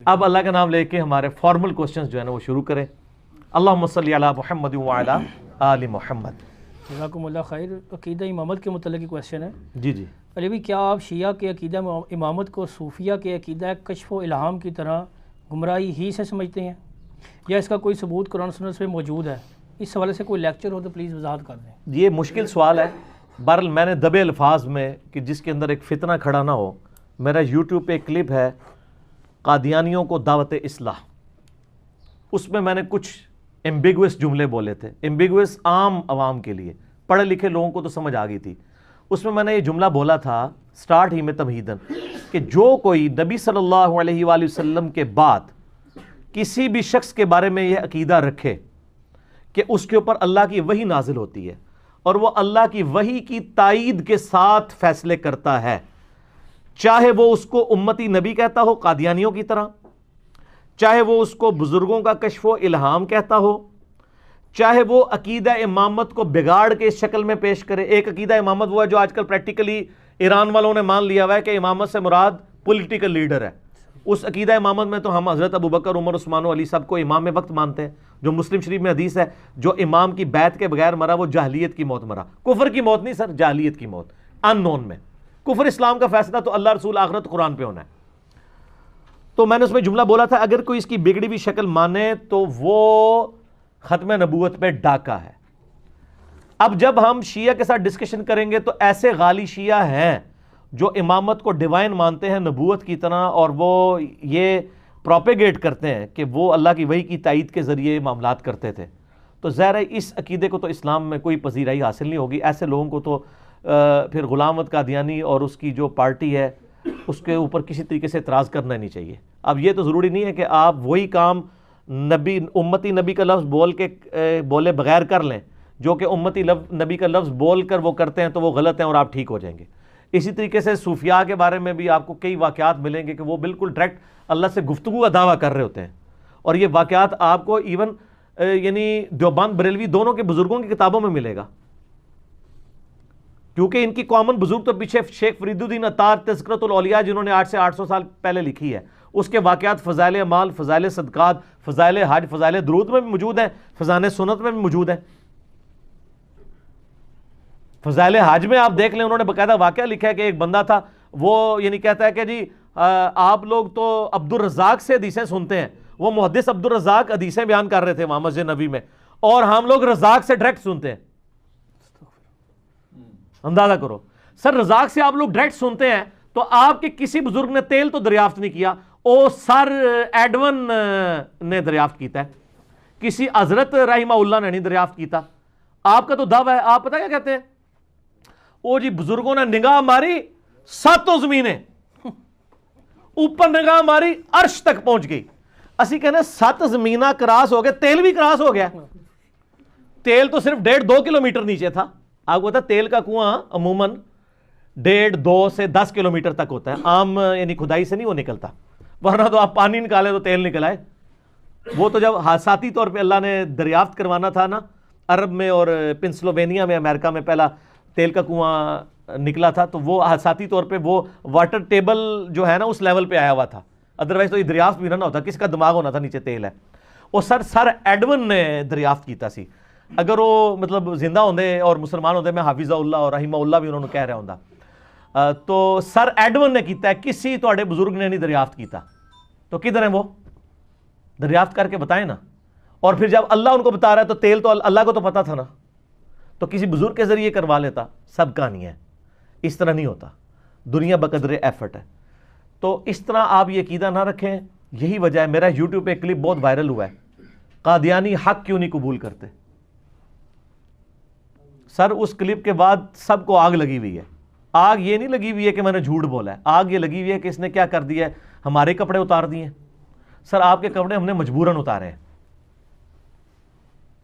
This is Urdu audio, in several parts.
اب اللہ کا نام لے کے ہمارے فارمل کوسچنز جو ہے نا وہ شروع کریں. اللہم صلی علی محمد وعلی آل محمد. جزاکم اللہ خیر. عقیدہ امامت کے متعلق کی کویشچن ہے. جی جی. علی بھائی، کیا آپ شیعہ کے عقیدہ امامت کو صوفیہ کے عقیدہ کشف و الہام کی طرح گمراہی ہی سے سمجھتے ہیں، یا اس کا کوئی ثبوت قرآن سنت میں موجود ہے؟ اس حوالے سے کوئی لیکچر ہو تو پلیز وضاحت کر دیں. یہ مشکل سوال ہے. بہرحال میں نے دبے الفاظ میں کہ جس کے اندر ایک فتنہ کھڑا نہ ہو، میرا یوٹیوب پہ ایک کلپ ہے قادیانیوں کو دعوت اصلاح. اس میں نے کچھ ایمبیگوس جملے بولے تھے، ایمبیگوس عام عوام کے لیے، پڑھے لکھے لوگوں کو تو سمجھ آ گئی تھی. اس میں نے یہ جملہ بولا تھا سٹارٹ ہی میں تمہیدن کہ جو کوئی نبی صلی اللہ علیہ وآلہ وسلم کے بعد کسی بھی شخص کے بارے میں یہ عقیدہ رکھے کہ اس کے اوپر اللہ کی وحی نازل ہوتی ہے اور وہ اللہ کی وحی کی تائید کے ساتھ فیصلے کرتا ہے، چاہے وہ اس کو امتی نبی کہتا ہو قادیانیوں کی طرح، چاہے وہ اس کو بزرگوں کا کشف و الہام کہتا ہو، چاہے وہ عقیدہ امامت کو بگاڑ کے اس شکل میں پیش کرے. ایک عقیدہ امامت وہ ہے جو آج کل پریکٹیکلی ایران والوں نے مان لیا ہوا ہے کہ امامت سے مراد پولیٹیکل لیڈر ہے. اس عقیدہ امامت میں تو ہم حضرت ابوبکر، عمر، عثمان و علی سب کو امام وقت مانتے ہیں. جو مسلم شریف میں حدیث ہے جو امام کی بیعت کے بغیر مرا وہ جاہلیت کی موت مرا. کفر کی موت نہیں سر، جاہلیت کی موت، ان نون میں. کفر اسلام کا فیصلہ تو اللہ رسول آخرت قرآن پہ ہونا ہے. تو میں نے اس میں جملہ بولا تھا اگر کوئی اس کی بگڑی ہوئی شکل مانے تو وہ ختم نبوت پہ ڈاکہ ہے. اب جب ہم شیعہ کے ساتھ ڈسکشن کریں گے تو ایسے غالی شیعہ ہیں جو امامت کو ڈیوائن مانتے ہیں نبوت کی طرح، اور وہ یہ پروپیگیٹ کرتے ہیں کہ وہ اللہ کی وحی کی تائید کے ذریعے معاملات کرتے تھے. تو ظاہر ہے اس عقیدے کو تو اسلام میں کوئی پذیرائی حاصل نہیں ہوگی. ایسے لوگوں کو تو پھر غلام احمد قادیانی اور اس کی جو پارٹی ہے اس کے اوپر کسی طریقے سے اعتراض کرنا نہیں چاہیے. اب یہ تو ضروری نہیں ہے کہ آپ وہی کام نبی امتی نبی کا لفظ بولے بغیر کر لیں، جو کہ امتی نبی کا لفظ بول کر وہ کرتے ہیں تو وہ غلط ہیں اور آپ ٹھیک ہو جائیں گے. اسی طریقے سے صوفیاء کے بارے میں بھی آپ کو کئی واقعات ملیں گے کہ وہ بالکل ڈائریکٹ اللہ سے گفتگو کا دعویٰ کر رہے ہوتے ہیں، اور یہ واقعات آپ کو ایون یعنی دیوبند بریلوی دونوں کے بزرگوں کی کتابوں میں ملے گا، کیونکہ ان کی کامن بزرگ تو پیچھے شیخ فرید الدین عطار تذکرۃ الاولیاء جنہوں نے 800 سال پہلے لکھی ہے، اس کے واقعات فضائل اعمال، فضائل صدقات، فضائل حج، فضائل درود میں بھی موجود ہیں، فضائل سنت میں بھی موجود ہیں. فضائل حج میں آپ دیکھ لیں انہوں نے باقاعدہ واقعہ لکھا ہے کہ ایک بندہ تھا وہ یعنی کہتا ہے کہ جی آپ لوگ تو عبد الرزاق سے حدیثیں سنتے ہیں. وہ محدث عبد الرزاق حدیثیں بیان کر رہے تھے وہاں مسجد نبی میں، اور ہم لوگ رزاق سے ڈائریکٹ سنتے ہیں. اندازہ کرو سر، رزاق سے آپ لوگ ڈائریکٹ سنتے ہیں تو آپ کے کسی بزرگ نے تیل تو دریافت نہیں کیا، او سر ایڈون نے دریافت کیتا ہے، کسی حضرت رحمہ اللہ نے نہیں دریافت کیتا. آپ کا تو دعویٰ ہے. آپ پتہ کیا کہتے ہیں؟ او جی بزرگوں نے نگاہ ماری ساتوں زمینیں، اوپر نگاہ ماری عرش تک پہنچ گئی. اسی کہنے 7 زمینہ کراس ہو گئے، تیل بھی کراس ہو گیا. تیل تو صرف 1.5-2 کلومیٹر نیچے تھا. آپ کو پتا تیل کا کنواں عموماً 1.5-2 سے 10 کلومیٹر تک ہوتا ہے، عام یعنی کھدائی سے نہیں وہ نکلتا، ورنہ تو آپ پانی نکالے تو تیل نکل آئے. وہ تو جب حادثاتی طور پہ اللہ نے دریافت کروانا تھا نا عرب میں اور پنسلوینیا میں امریکہ میں پہلا تیل کا کنواں نکلا تھا، تو وہ حادثاتی طور پہ وہ واٹر ٹیبل جو ہے نا اس لیول پہ آیا ہوا تھا، ادروائز تو یہ دریافت بھی نہ ہوتا. کس کا دماغ ہونا تھا نیچے تیل ہے. وہ سر ایڈون نے دریافت کیتا سی. اگر وہ مطلب زندہ ہوندے اور مسلمان ہوندے میں حافظہ اللہ اور رحمہ اللہ بھی انہوں نے کہہ رہا ہوندا. تو سر ایڈون نے کیتا ہے، کسی تواڈے بزرگ نے نہیں دریافت کیتا. تو کدھر ہیں وہ؟ دریافت کر کے بتائیں نا. اور پھر جب اللہ ان کو بتا رہا ہے تو تیل تو اللہ کو تو پتا تھا نا، تو کسی بزرگ کے ذریعے کروا لیتا. سب کہانی ہے، اس طرح نہیں ہوتا. دنیا بقدر ایفرٹ ہے. تو اس طرح آپ یہ عقیدہ نہ رکھیں. یہی وجہ ہے میرا یوٹیوب پہ ایک کلپ بہت وائرل ہوا ہے، قادیانی حق کیوں نہیں قبول کرتے. سر اس کلپ کے بعد سب کو آگ لگی ہوئی ہے. آگ یہ نہیں لگی ہوئی ہے کہ میں نے جھوٹ بولا ہے، آگ یہ لگی ہوئی ہے کہ اس نے کیا کر دیا ہے، ہمارے کپڑے اتار دیے. سر آپ کے کپڑے ہم نے مجبوراً اتارے ہیں،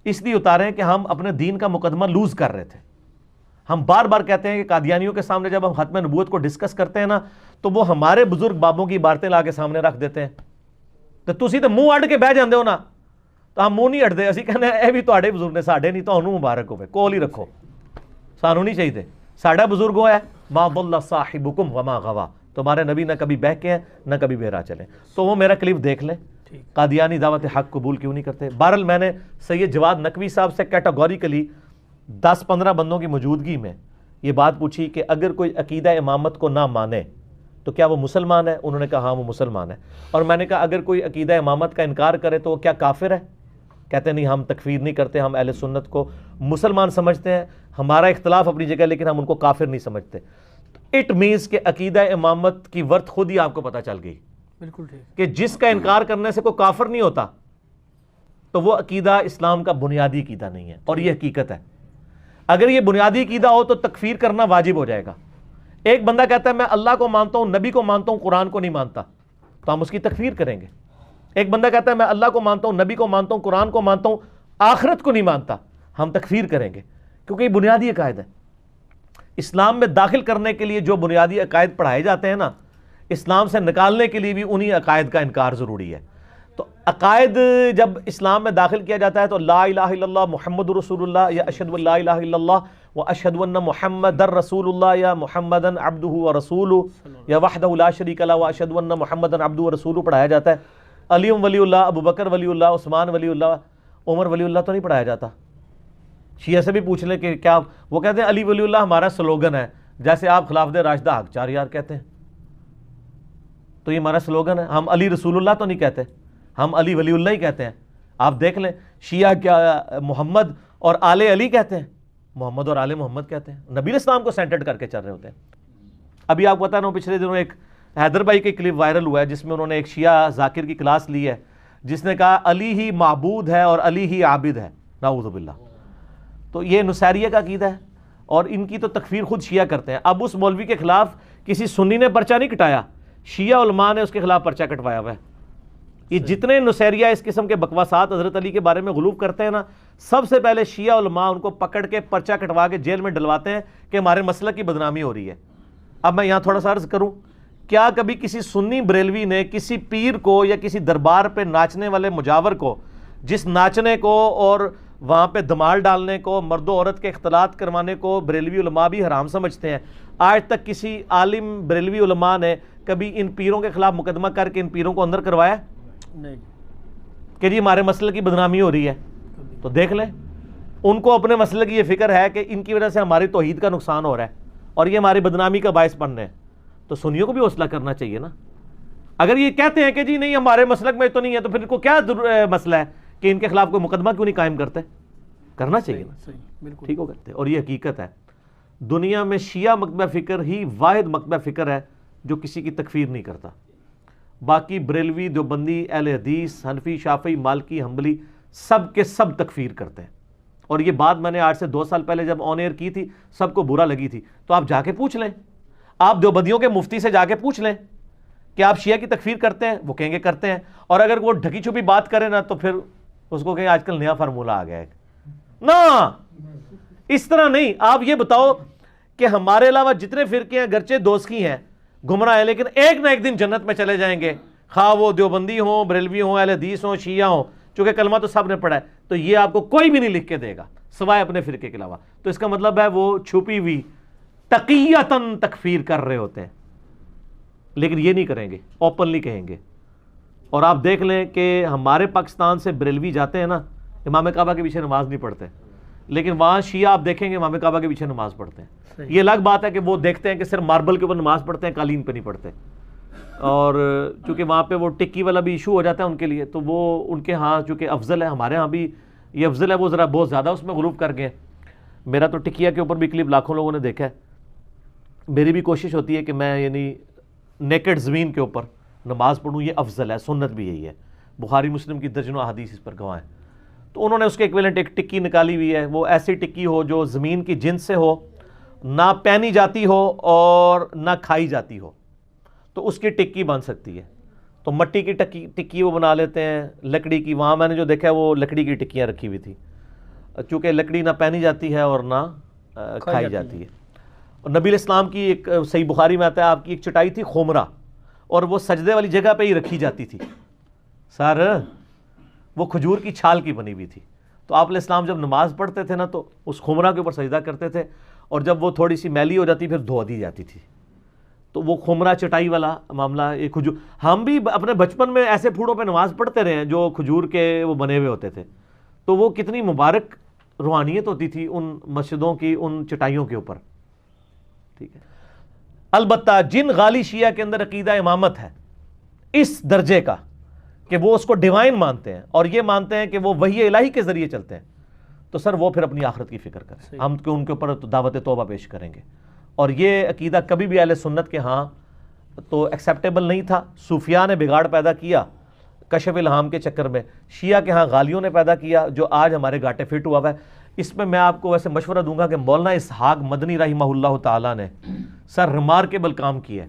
اس لیے اتارے ہیں کہ ہم اپنے دین کا مقدمہ لوز کر رہے تھے. ہم بار بار کہتے ہیں کہ قادیانیوں کے سامنے جب ہم ختم نبوت کو ڈسکس کرتے ہیں نا تو وہ ہمارے بزرگ بابوں کی عبارتیں لا کے سامنے رکھ دیتے ہیں. تو تسی تو منہ اڈ کے بہ جاندے ہو نا، تو ہم منہ نہیں اڈتے. اسی کہنے اے بھی تواڈے بزرگ نے، ساڈے نہیں. تانوں مبارک ہوے، کول ہی رکھو، سانوں نہیں چاہیے. ساڈا بزرگ ہے ما ضل صاحبکم وما غوا، تو ہمارے نبی نہ کبھی بہکے ہیں نہ کبھی بہرا چلیں. تو وہ میرا کلپ دیکھ لیں, قادیانی دعوت حق قبول کیوں نہیں کرتے. بہرحال میں نے سید جواد نقوی صاحب سے کیٹاگوریکلی 10-15 بندوں کی موجودگی میں یہ بات پوچھی کہ اگر کوئی عقیدہ امامت کو نہ مانے تو کیا وہ مسلمان ہے؟ انہوں نے کہا ہاں وہ مسلمان ہے. اور میں نے کہا اگر کوئی عقیدہ امامت کا انکار کرے تو وہ کیا کافر ہے؟ کہتے نہیں, ہم تکفیر نہیں کرتے, ہم اہل سنت کو مسلمان سمجھتے ہیں, ہمارا اختلاف اپنی جگہ لیکن ہم ان کو کافر نہیں سمجھتے. اٹ مینس کہ عقیدہ امامت کی ورت خود ہی آپ کو پتہ چل گئی. بالکل ٹھیک کہ جس کا انکار کرنے سے کوئی کافر نہیں ہوتا تو وہ عقیدہ اسلام کا بنیادی عقیدہ نہیں ہے, اور یہ حقیقت ہے. اگر یہ بنیادی عقیدہ ہو تو تکفیر کرنا واجب ہو جائے گا. ایک بندہ کہتا ہے میں اللہ کو مانتا ہوں, نبی کو مانتا ہوں, قرآن کو نہیں مانتا, تو ہم اس کی تکفیر کریں گے. ایک بندہ کہتا ہے میں اللہ کو مانتا ہوں, نبی کو مانتا ہوں, قرآن کو مانتا ہوں, آخرت کو نہیں مانتا, ہم تکفیر کریں گے, کیونکہ یہ بنیادی عقائد ہے. اسلام میں داخل کرنے کے لیے جو بنیادی عقائد پڑھائے جاتے ہیں نا, اسلام سے نکالنے کے لیے بھی انہی عقائد کا انکار ضروری ہے. تو عقائد جب اسلام میں داخل کیا جاتا ہے تو لا الہ الا اللہ محمد رسول اللہ, یا اشہد ان لا الہ الا اللہ و اشہد ان محمد رسول اللہ, یا محمد عبدہ و رسولہ, یا وحدہ لا شریک لہ و اشہد ان محمد عبدہ و رسولہ پڑھایا جاتا ہے. علی ولی اللہ, ابو بکر ولی اللہ, عثمان ولی اللہ, عمر ولی اللہ تو نہیں پڑھایا جاتا. شیعہ سے بھی پوچھ لیں کہ کیا, وہ کہتے ہیں علی ولی اللہ ہمارا سلوگن ہے, جیسے آپ خلافت راشدہ حق چار یار کہتے ہیں, تو یہ ہمارا سلوگن ہے. ہم علی رسول اللہ تو نہیں کہتے, ہم علی ولی اللہ ہی کہتے ہیں. آپ دیکھ لیں شیعہ کیا محمد اور آل علی کہتے ہیں, محمد اور آل محمد کہتے ہیں, نبی علیہ السلام کو سینٹرڈ کر کے چل رہے ہوتے ہیں. ابھی آپ کو پتا نا پچھلے دنوں ایک حیدر بھائی کی کلپ وائرل ہوا ہے جس میں انہوں نے ایک شیعہ ذاکر کی کلاس لی ہے جس نے کہا علی ہی معبود ہے اور علی ہی عابد ہے, نعوذ باللہ. تو یہ نصیریہ کا عقیدہ ہے, اور ان کی تو تکفیر خود شیعہ کرتے ہیں. اب اس مولوی کے خلاف کسی سنی نے پرچہ نہیں کٹایا, شیعہ علماء نے اس کے خلاف پرچہ کٹوایا ہوا ہے. یہ جتنے نصیریہ اس قسم کے بکواسات حضرت علی کے بارے میں غلوف کرتے ہیں نا, سب سے پہلے شیعہ علماء ان کو پکڑ کے پرچہ کٹوا کے جیل میں ڈلواتے ہیں کہ ہمارے مسلک کی بدنامی ہو رہی ہے. اب میں یہاں تھوڑا سا عرض کروں, کیا کبھی کسی سنی بریلوی نے کسی پیر کو یا کسی دربار پہ ناچنے والے مجاور کو, جس ناچنے کو اور وہاں پہ دمال ڈالنے کو, مرد و عورت کے اختلاط کروانے کو بریلوی علماء بھی حرام سمجھتے ہیں, آج تک کسی عالم بریلوی علماء نے کبھی ان پیروں کے خلاف مقدمہ کر کے ان پیروں کو اندر کروایا نہیں کہ جی ہمارے مسئلے کی بدنامی ہو رہی ہے؟ تو دیکھ لیں, ان کو اپنے مسئلے کی یہ فکر ہے کہ ان کی وجہ سے ہماری توحید کا نقصان ہو رہا ہے اور یہ ہماری بدنامی کا باعث بن رہے ہیں. تو سنیوں کو بھی حوصلہ کرنا چاہیے نا. اگر یہ کہتے ہیں کہ جی نہیں ہمارے مسلک میں تو نہیں ہے, تو پھر ان کو کیا مسئلہ ہے کہ ان کے خلاف کوئی مقدمہ کیوں نہیں قائم کرتے؟ کرنا چاہیے نا, بالکل ٹھیک ہو کرتے. اور یہ حقیقت ہے, دنیا میں شیعہ مکتبہ فکر ہی واحد مکتبہ فکر ہے جو کسی کی تکفیر نہیں کرتا. باقی بریلوی, دیوبندی, اہل حدیث, حنفی, شافعی, مالکی, حنبلی سب کے سب تکفیر کرتے ہیں. اور یہ بات میں نے آج سے 2 سال پہلے جب آن ایئر کی تھی سب کو برا لگی تھی. تو آپ جا کے پوچھ لیں, آپ دیوبندیوں کے مفتی سے جا کے پوچھ لیں کہ آپ شیعہ کی تکفیر کرتے ہیں, وہ کہیں گے کرتے ہیں. اور اگر وہ ڈھکی چھپی بات کرے نا تو پھر اس کو کہیں آج کل نیا فارمولہ آ گیا ہے. نا اس طرح نہیں. آپ یہ بتاؤ کہ ہمارے علاوہ جتنے فرقے ہیں گرچہ دوست کی ہیں, گمراہ ہیں, لیکن ایک نہ ایک دن جنت میں چلے جائیں گے, خواہ وہ دیوبندی ہوں, بریلوی ہوں, اہل حدیث ہوں, شیعہ ہوں, چونکہ کلمہ تو سب نے پڑھا ہے. تو یہ آپ کو کوئی بھی نہیں لکھ کے دے گا سوائے اپنے فرقے کے علاوہ. تو اس کا مطلب ہے وہ چھپی ہوئی تقیتاً تکفیر کر رہے ہوتے ہیں, لیکن یہ نہیں کریں گے, اوپنلی کہیں گے. اور آپ دیکھ لیں کہ ہمارے پاکستان سے بریلوی جاتے ہیں نا, امام کعبہ کے پیچھے نماز نہیں پڑھتے, لیکن وہاں شیعہ آپ دیکھیں گے امام کعبہ کے پیچھے نماز پڑھتے ہیں. یہ الگ بات ہے کہ وہ دیکھتے ہیں کہ صرف ماربل کے اوپر نماز پڑھتے ہیں, قالین پہ نہیں پڑھتے. اور چونکہ وہاں پہ وہ ٹکی والا بھی ایشو ہو جاتا ہے ان کے لیے, تو وہ ان کے ہاں چونکہ افضل ہے, ہمارے ہاں بھی یہ افضل ہے, وہ ذرا بہت زیادہ اس میں غلوف کر گئے. میرا تو ٹکیا کے اوپر بھی کلپ لاکھوں لوگوں نے دیکھا ہے. میری بھی کوشش ہوتی ہے کہ میں یعنی نیکڈ زمین کے اوپر نماز پڑھوں, یہ افضل ہے, سنت بھی یہی ہے. بخاری مسلم کی درجنوں احادیث اس پر گواہ ہیں. تو انہوں نے اس کے ایکویلنٹ ایک ٹکی نکالی ہوئی ہے, وہ ایسی ٹکی ہو جو زمین کی جنس سے ہو, نہ پہنی جاتی ہو اور نہ کھائی جاتی ہو, تو اس کی ٹکی بن سکتی ہے. تو مٹی کی ٹکی وہ بنا لیتے ہیں, لکڑی کی. وہاں میں نے جو دیکھا ہے وہ لکڑی کی ٹکیاں رکھی ہوئی تھی, چونکہ لکڑی نہ پہنی جاتی ہے اور نہ کھائی جاتی ہے. اور نبی علیہ السلام کی ایک صحیح بخاری میں آتا ہے, آپ کی ایک چٹائی تھی خمرہ, اور وہ سجدے والی جگہ پہ ہی رکھی جاتی تھی. سر وہ کھجور کی چھال کی بنی ہوئی تھی. تو آپ علیہ السلام جب نماز پڑھتے تھے نا تو اس خمرہ کے اوپر سجدہ کرتے تھے, اور جب وہ تھوڑی سی میلی ہو جاتی پھر دھو دی جاتی تھی. تو وہ خمرہ چٹائی والا معاملہ، یہ کھجور، ہم بھی اپنے بچپن میں ایسے پھوڑوں پہ نماز پڑھتے رہے ہیں جو کھجور کے وہ بنے ہوئے ہوتے تھے، تو وہ کتنی مبارک روحانیت ہوتی تھی ان مسجدوں کی، ان چٹائیوں کے اوپر. ٹھیک ہے. البتہ جن غالی شیعہ کے اندر عقیدہ امامت ہے اس درجے کا کہ وہ اس کو ڈیوائن مانتے ہیں اور یہ مانتے ہیں کہ وہ وحی الہی کے ذریعے چلتے ہیں، تو سر وہ پھر اپنی آخرت کی فکر کریں. ہم ان کے اوپر دعوت توبہ پیش کریں گے. اور یہ عقیدہ کبھی بھی اہل سنت کے ہاں تو ایکسیپٹیبل نہیں تھا. صوفیاء نے بگاڑ پیدا کیا کشف الہام کے چکر میں، شیعہ کے ہاں غالیوں نے پیدا کیا جو آج ہمارے گاٹے فٹ ہوا ہے. اس میں آپ کو ویسے مشورہ دوں گا کہ مولانا اسحاق مدنی رحمہ اللہ تعالیٰ نے سر ریمارکیبل کام کیا ہے.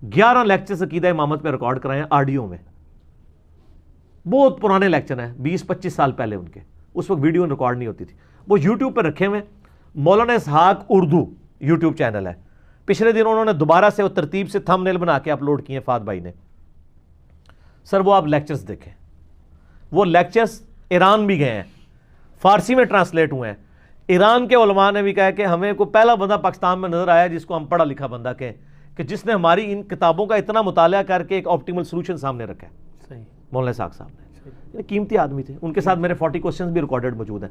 11 لیکچرز عقیدہ امامت پہ ریکارڈ کرائے ہیں آڈیو میں. بہت پرانے لیکچر ہیں، 20-25 سال پہلے ان کے، اس وقت ویڈیو ریکارڈ نہیں ہوتی تھی. وہ یوٹیوب پہ رکھے ہوئے. مولانا اسحاق اردو یوٹیوب چینل ہے. پچھلے دن انہوں نے دوبارہ سے وہ ترتیب سے تھم نیل بنا کے اپلوڈ کیے ہیں فہد بھائی نے. سر وہ آپ لیکچرز دیکھیں. وہ لیکچرز ایران بھی گئے ہیں، فارسی میں ٹرانسلیٹ ہوئے ہیں. ایران کے علماء نے بھی کہا کہ ہمیں کوئی پہلا بندہ پاکستان میں نظر آیا جس کو ہم پڑھا لکھا بندہ کہیں کہ جس نے ہماری ان کتابوں کا اتنا مطالعہ کر کے ایک آپٹیمل سولوشن سامنے رکھا ہے. صحیح. مولانا اسحاق صاحب نے قیمتی آدمی تھے. ان کے ساتھ میرے 40 کوسچنز بھی ریکارڈڈ موجود ہیں.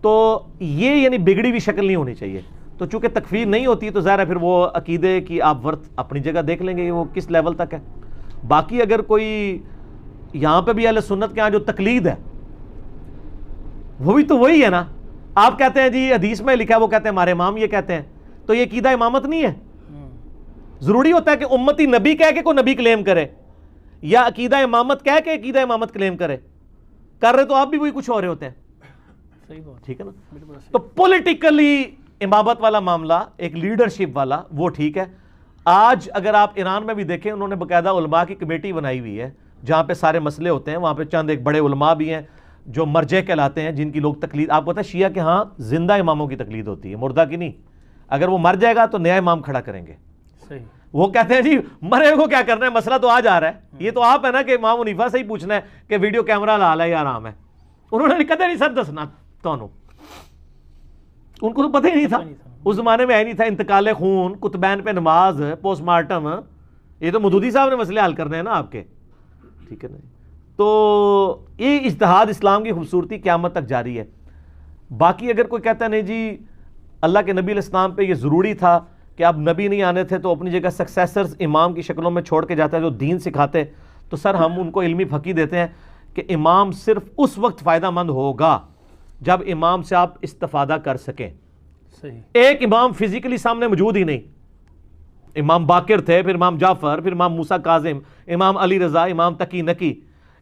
تو یہ یعنی بگڑی ہوئی شکل نہیں ہونی چاہیے. تو چونکہ تکفیر نہیں ہوتی تو ظاہر ہے پھر وہ عقیدے کی آپ ورت اپنی جگہ دیکھ لیں گے کہ وہ کس لیول تک ہے. باقی اگر کوئی یہاں پہ بھی اہل سنت کے ہاں جو تقلید ہے وہ بھی تو وہی ہے نا. آپ کہتے ہیں جی حدیث میں لکھا ہے، وہ کہتے ہیں ہمارے امام یہ کہتے ہیں، تو یہ عقیدہ امامت نہیں ہے. ضروری ہوتا ہے کہ امتی نبی کہہ کے کوئی نبی کلیم کرے یا عقیدہ امامت کہہ کے عقیدہ امامت کلیم کرے؟ کر رہے تو آپ بھی وہی کچھ ہو رہے ہوتے ہیں. صحیح بات. ٹھیک ہے نا. تو پولیٹیکلی امامت والا معاملہ، ایک لیڈرشپ والا، وہ ٹھیک ہے. آج اگر آپ ایران میں بھی دیکھیں، انہوں نے باقاعدہ علماء کی کمیٹی بنائی ہوئی ہے جہاں پہ سارے مسئلے ہوتے ہیں. وہاں پہ چند ایک بڑے علماء بھی ہیں جو مرجع کہلاتے ہیں، جن کی لوگ تقلید، آپ پتہ ہے شیعہ کے ہاں زندہ اماموں کی تقلید ہوتی ہے، مردہ کی نہیں. اگر وہ مر جائے گا تو نیا امام کھڑا کریں گے. صحیح. وہ کہتے ہیں جی مرے کو کیا کرنا ہے، مسئلہ تو آج آ رہا ہے. یہ تو آپ ہے نا کہ امام حنیفہ سے ہی پوچھنا ہے کہ ویڈیو کیمرہ لال ہے یا آرام ہے. انہوں نے کہتے نہیں سر دسنا تانوں، ان کو تو پتہ ہی نہیں تھا. اس زمانے میں نہیں تھا انتقال خون، کتبین پہ نماز، پوسٹ مارٹم. یہ تو مودودی صاحب نے مسئلے حل کرنے ہیں نا آپ کے. ٹھیک ہے نا. تو یہ اجتہاد اسلام کی خوبصورتی قیامت تک جاری ہے. باقی اگر کوئی کہتا ہے نہیں جی اللہ کے نبی علیہ السلام پہ یہ ضروری تھا کہ اب نبی نہیں آنے تھے تو اپنی جگہ سکسیسرز امام کی شکلوں میں چھوڑ کے جاتا ہے جو دین سکھاتے، تو سر ہم ان کو علمی پھکی دیتے ہیں کہ امام صرف اس وقت فائدہ مند ہوگا جب امام سے آپ استفادہ کر سکیں. صحیح. ایک امام فزیکلی سامنے موجود ہی نہیں. امام باقر تھے، پھر امام جعفر، پھر امام موسیٰ کاظم، امام علی رضا، امام تقی نقی،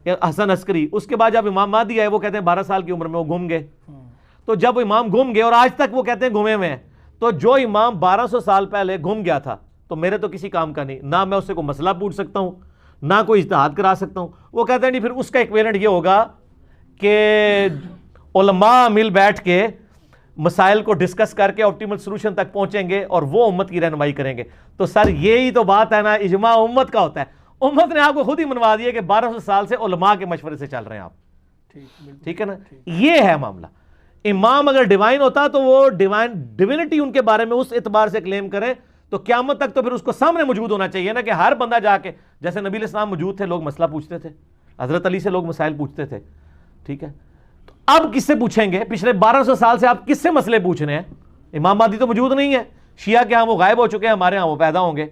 حسن عسکری. اس کے بعد جب امام مہدی آئے وہ کہتے ہیں 12 سال کی عمر میں وہ گم گئے. تو جب امام گم گئے اور آج تک وہ کہتے ہیں گمے ہوئے ہیں، تو جو امام 1200 سال پہلے گم گیا تھا تو میرے تو کسی کام کا نہیں، نہ میں اس سے کوئی مسئلہ پوچھ سکتا ہوں نہ کوئی اجتہاد کرا سکتا ہوں. وہ کہتے ہیں نہیں، پھر اس کا ایکویلنٹ یہ ہوگا کہ علماء مل بیٹھ کے مسائل کو ڈسکس کر کے آپٹیمل سولوشن تک پہنچیں گے اور وہ امت کی رہنمائی کریں گے. تو سر یہی تو بات ہے نا، اجماع امت کا ہوتا ہے. امت نے آپ کو خود ہی منوا دیا کہ 1200 سال سے علماء کے مشورے سے چل رہے ہیں آپ. ٹھیک ہے نا. یہ ہے معاملہ. امام اگر ڈیوائن ہوتا تو وہ ڈیوینٹی ان کے بارے میں اس اعتبار سے کلیم کرے تو قیامت تک تو پھر اس کو سامنے موجود ہونا چاہیے نا کہ ہر بندہ جا کے، جیسے نبی علیہ السلام موجود تھے، لوگ مسئلہ پوچھتے تھے، حضرت علی سے لوگ مسائل پوچھتے تھے. ٹھیک ہے. تو اب کس سے پوچھیں گے؟ پچھلے 1200 سال سے آپ کس سے مسئلے پوچھ رہے ہیں؟ امام مہدی تو موجود نہیں ہے. شیعہ کے ہاں وہ غائب ہو چکے ہیں، ہمارے ہاں وہ پیدا ہوں گے.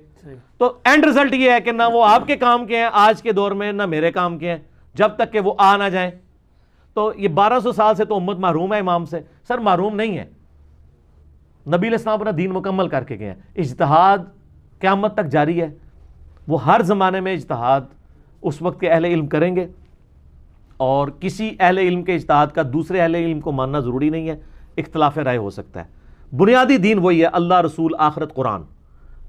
تو اینڈ رزلٹ یہ ہے کہ نہ وہ آپ کے کام کے ہیں آج کے دور میں، نہ میرے کام کے ہیں جب تک کہ وہ آ نہ جائیں. تو یہ 1200 سال سے تو امت محروم ہے امام سے. سر محروم نہیں ہے، نبی علیہ السلام اپنا دین مکمل کر کے گئے ہیں. اجتہاد قیامت تک جاری ہے. وہ ہر زمانے میں اجتہاد اس وقت کے اہل علم کریں گے اور کسی اہل علم کے اجتہاد کا دوسرے اہل علم کو ماننا ضروری نہیں ہے. اختلاف رائے ہو سکتا ہے. بنیادی دین وہی ہے، اللہ، رسول، آخرت، قرآن.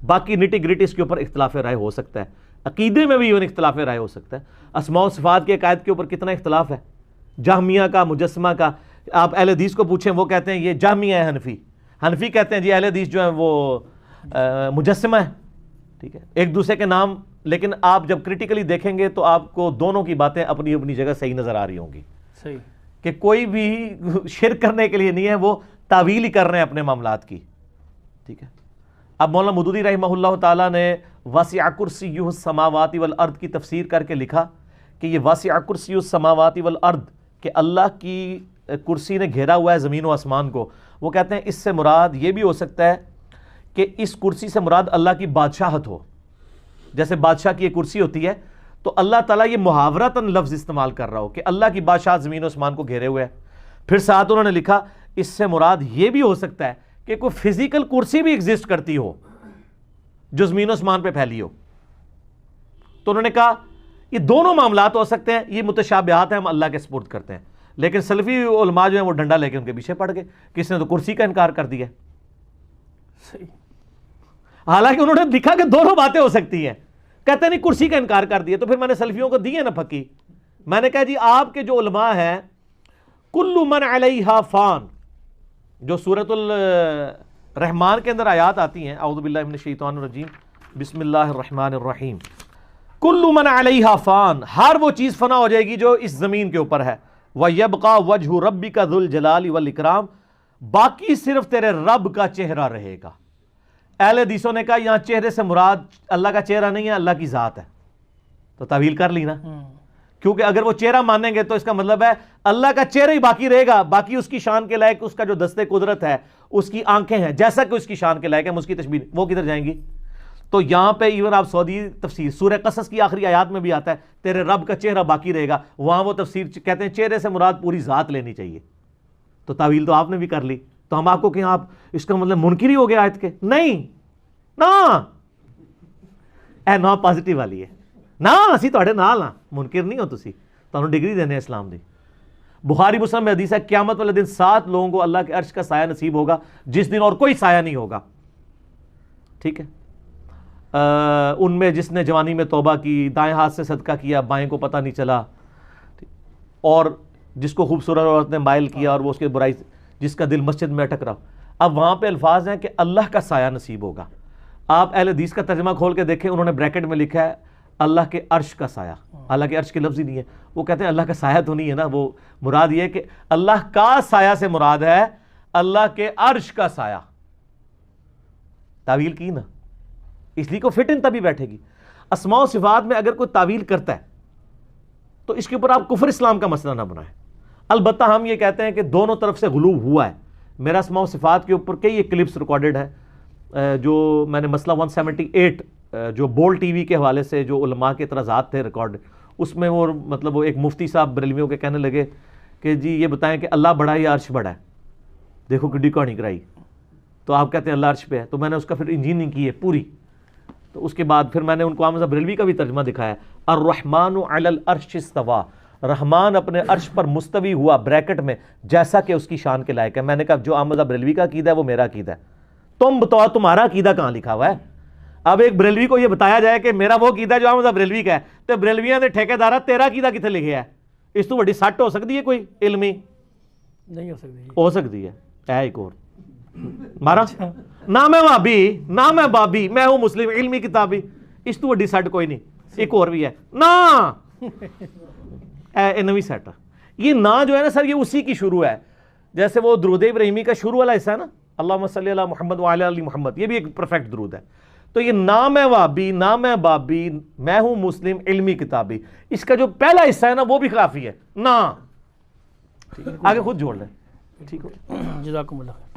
باقی نٹی گریٹیز کے اوپر اختلاف رائے ہو سکتا ہے. عقیدے میں بھی ایون اختلاف رائے ہو سکتا ہے. اسماء و صفات کے عقائد کے اوپر کتنا اختلاف ہے، جہمیہ کا، مجسمہ کا. آپ اہل حدیث کو پوچھیں وہ کہتے ہیں یہ جہمیہ ہے، حنفی کہتے ہیں جی اہل حدیث جو ہیں وہ مجسمہ ہے. ٹھیک ہے. ایک دوسرے کے نام، لیکن آپ جب کرٹیکلی دیکھیں گے تو آپ کو دونوں کی باتیں اپنی اپنی جگہ صحیح نظر آ رہی ہوں گی. صحیح. کہ کوئی بھی شرک کرنے کے لیے نہیں ہے، وہ تعویل ہی کر رہے ہیں اپنے معاملات کی. ٹھیک ہے. اب مولانا مودودی رحمہ اللہ تعالیٰ نے واسع کرسیہ السماوات والارض کی تفسیر کر کے لکھا کہ یہ واسع کرسیہ السماوات والارض کہ اللہ کی کرسی نے گھیرا ہوا ہے زمین و آسمان کو، وہ کہتے ہیں اس سے مراد یہ بھی ہو سکتا ہے کہ اس کرسی سے مراد اللہ کی بادشاہت ہو، جیسے بادشاہ کی ایک کرسی ہوتی ہے تو اللہ تعالیٰ یہ محاورتاً لفظ استعمال کر رہا ہو کہ اللہ کی بادشاہت زمین و آسمان کو گھیرے ہوئے ہے۔ پھر ساتھ انہوں نے لکھا اس سے مراد یہ بھی ہو سکتا ہے کہ کوئی فزیکل کرسی بھی ایگزسٹ کرتی ہو جو زمین و آسمان پہ پھیلی ہو۔ تو انہوں نے کہا یہ دونوں معاملات ہو سکتے ہیں، یہ متشابہات ہیں، ہم اللہ کے سپرد کرتے ہیں۔ لیکن سلفی علماء جو ہیں وہ ڈنڈا لے کے ان کے پیچھے پڑ گئے، کس نے تو کرسی کا انکار کر دیا، صحیح، حالانکہ انہوں نے لکھا کہ دونوں باتیں ہو سکتی ہیں، کہتے نہیں کرسی کا انکار کر دیا۔ تو پھر میں نے سلفیوں کو دی ہے نا پھکی، میں نے کہا جی آپ کے جو علماء ہیں کل من علیہا فان، جو سورۃ الرحمن کے اندر آیات آتی ہیں، اعوذ باللہ من الشیطان الرجیم بسم اللہ الرحمن الرحیم، کل من علیہا فان، ہر وہ چیز فنا ہو جائے گی جو اس زمین کے اوپر ہے، وَيَبْقَى وَجْهُ رَبِّكَ ذُو الْجَلَالِ وَالْإِكْرَامِ، باقی صرف تیرے رب کا چہرہ رہے گا۔ اہل حدیثوں نے کہا یہاں چہرے سے مراد اللہ کا چہرہ نہیں ہے، اللہ کی ذات ہے، تو تعویل کر لی نا، کیونکہ اگر وہ چہرہ مانیں گے تو اس کا مطلب ہے اللہ کا چہرہ ہی باقی رہے گا، باقی اس کی شان کے لائق اس کا جو دست قدرت ہے، اس کی آنکھیں ہیں، جیسا کہ اس کی شان کے لائق ہے، ہم اس کی تشبیہ وہ کدھر جائیں گی؟ تو یہاں پہ ایون آپ سعودی تفسیر سورہ قصص کی آخری آیات میں بھی آتا ہے تیرے رب کا چہرہ باقی رہے گا، وہاں وہ تفسیر کہتے ہیں چہرے سے مراد پوری ذات لینی چاہیے، تو تعویل تو آپ نے بھی کر لی، تو ہم آپ کو کہ آپ اس کا مطلب منکر ہی ہو گیا آیت کے؟ نہیں نا، اے نا پازیٹیو والی ہے نا، اسی تواڈے نال ہاں، منکر نہیں ہو تسی، تانوں ڈگری دینے اسلام دی۔ بخاری مسلم میں حدیث ہے قیامت والے دن 7 لوگوں کو اللہ کے عرش کا سایہ نصیب ہوگا جس دن اور کوئی سایہ نہیں ہوگا، ٹھیک ہے؟ ان میں جس نے جوانی میں توبہ کی، دائیں ہاتھ سے صدقہ کیا، بائیں کو پتہ نہیں چلا، اور جس کو خوبصورت عورت نے مائل کیا اور وہ اس کے برائی، جس کا دل مسجد میں اٹک رہا۔ اب وہاں پہ الفاظ ہیں کہ اللہ کا سایہ نصیب ہوگا، آپ اہل حدیث کا ترجمہ کھول کے دیکھیں، انہوں نے بریکٹ میں لکھا ہے اللہ کے عرش کا سایہ، اللہ کے عرش کے لفظ ہی نہیں ہے، وہ کہتے ہیں اللہ کا سایہ تو نہیں ہے نا، وہ مراد یہ ہے کہ اللہ کا سایہ سے مراد ہے اللہ کے عرش کا سایہ، تعویل کی نا، اس لیے کو فٹ ان تبھی بیٹھے گی۔ اسماء و صفات میں اگر کوئی تعویل کرتا ہے تو اس کے اوپر آپ کفر اسلام کا مسئلہ نہ بنائیں۔ البتہ ہم یہ کہتے ہیں کہ دونوں طرف سے غلو ہوا ہے، میرا اسماء و صفات کے اوپر کئی کلپس ریکارڈڈ ہے جو میں نے مسئلہ 178 جو بول ٹی وی کے حوالے سے جو علماء کے اعتراضات تھے ریکارڈ، اس میں وہ مطلب وہ ایک مفتی صاحب بریلویوں کے کہنے لگے کہ جی یہ بتائیں کہ اللہ بڑا ہے یا عرش بڑا ہے، دیکھو کڈی کہانی کرائی، تو آپ کہتے ہیں اللہ عرش پہ ہے، تو میں نے اس کا پھر انجینئرنگ کی ہے پوری، تو اس کے بعد پھر میں نے ان کو احمد بریلوی کا بھی ترجمہ دکھایا، الرحمن علی العرش استوى، رحمان اپنے عرش پر مستوی ہوا بریکٹ میں جیسا کہ اس کی شان کے لائق ہے۔ میں نے کہا جو احمد بریلوی کا عقیدہ ہے وہ میرا عقیدہ ہے، تم بتاؤ تمہارا عقیدہ کہاں لکھا ہوا ہے؟ اب ایک بریلوی کو یہ بتایا جائے کہ میرا وہ عقیدہ جو احمد بریلوی کا ہے، تو بریلویاں دے ٹھیکیدارا تیرا عقیدہ کتنے لکھیا ہے؟ اس تو بڑی سٹ ہو سکتی ہے کوئی علمی؟ نہیں ہو سکتی، ہو سکتی ہے، اے ایک اور مارا نہ میں وہابی نہ میں بابی، میں ہوں مسلم علمی کتابی، اس تو بڑی سٹ کوئی نہیں، ایک اور بھی ہے نا، اے نوی سیٹ، یہ نا جو ہے نا سر یہ اسی کی شروع ہے، جیسے وہ درود ابراہیمی کا شروع والا حصہ ہے نا، اللہم صلی علی محمد وعلی آل محمد، یہ بھی ایک پرفیکٹ درود ہے۔ تو یہ نہ میں وہابی نہ میں بابی، میں ہوں مسلم علمی کتابی، اس کا جو پہلا حصہ ہے نا وہ بھی کافی ہے نا، آگے خود جوڑ لیں، ٹھیک ہو؟ جزاکم اللہ خیر۔